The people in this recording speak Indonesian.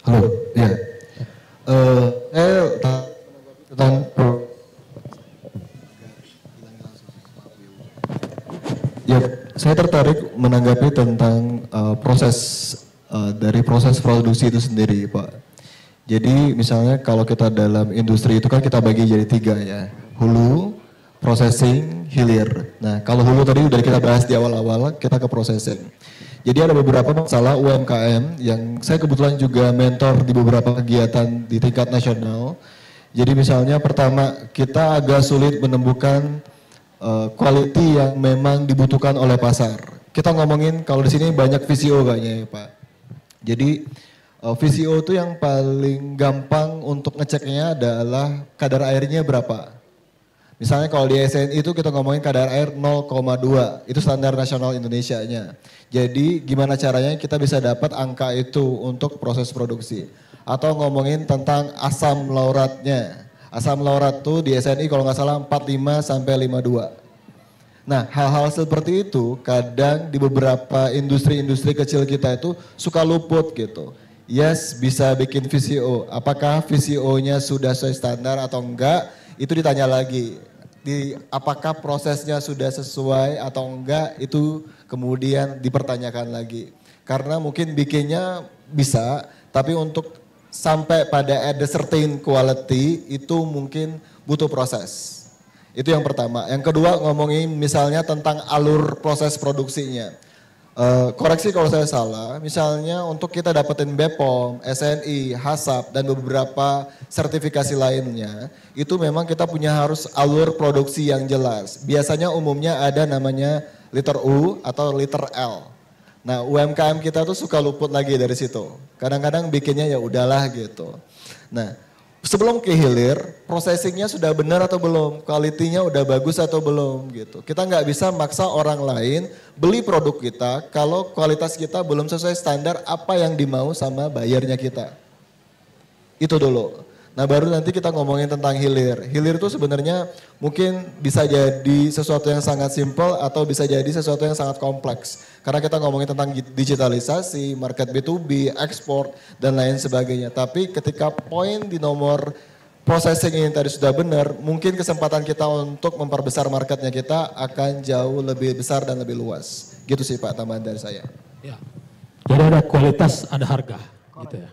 Halo, ya. Saya tentang ya, saya tertarik menanggapi tentang dari proses produksi itu sendiri, Pak. Jadi misalnya kalau kita dalam industri itu kan kita bagi jadi 3 ya, hulu, processing, hilir. Nah kalau hulu tadi udah kita bahas di awal-awal, kita ke processing. Jadi ada beberapa masalah UMKM yang saya kebetulan juga mentor di beberapa kegiatan di tingkat nasional. Jadi misalnya pertama kita agak sulit menemukan quality yang memang dibutuhkan oleh pasar. Kita ngomongin kalau di sini banyak VCO kayaknya ya Pak. Jadi VCO itu yang paling gampang untuk ngeceknya adalah kadar airnya berapa. Misalnya kalau di SNI itu kita ngomongin kadar air 0,2, itu standar nasional Indonesianya. Jadi gimana caranya kita bisa dapat angka itu untuk proses produksi. Atau ngomongin tentang asam lauratnya. Asam laurat tuh di SNI kalau nggak salah 45 sampai 52. Nah hal-hal seperti itu kadang di beberapa industri-industri kecil kita itu suka luput gitu. Yes bisa bikin VCO, apakah VCO-nya sudah sesuai standar atau enggak? Itu ditanya lagi, apakah prosesnya sudah sesuai atau enggak, itu kemudian dipertanyakan lagi. Karena mungkin bikinnya bisa, tapi untuk sampai pada at the certain quality itu mungkin butuh proses. Itu yang pertama. Yang kedua ngomongin misalnya tentang alur proses produksinya. Koreksi kalau saya salah, misalnya untuk kita dapetin BPOM, SNI, HACCP dan beberapa sertifikasi lainnya, itu memang kita punya harus alur produksi yang jelas. Biasanya umumnya ada namanya liter U atau liter L. Nah UMKM kita tuh suka luput lagi dari situ. Kadang-kadang bikinnya ya udahlah gitu. Nah sebelum ke hilir, processingnya sudah benar atau belum, kualitinya udah bagus atau belum gitu. Kita nggak bisa maksa orang lain beli produk kita kalau kualitas kita belum sesuai standar apa yang dimau sama bayarnya kita. Itu dulu. Nah baru nanti kita ngomongin tentang hilir. Hilir itu sebenarnya mungkin bisa jadi sesuatu yang sangat simple atau bisa jadi sesuatu yang sangat kompleks. Karena kita ngomongin tentang digitalisasi, market B2B, ekspor, dan lain sebagainya. Tapi ketika poin di nomor processing ini tadi sudah benar, mungkin kesempatan kita untuk memperbesar marketnya kita akan jauh lebih besar dan lebih luas. Gitu sih Pak tambahan dari saya. Ya. Jadi ada kualitas, ada harga. Gitu ya.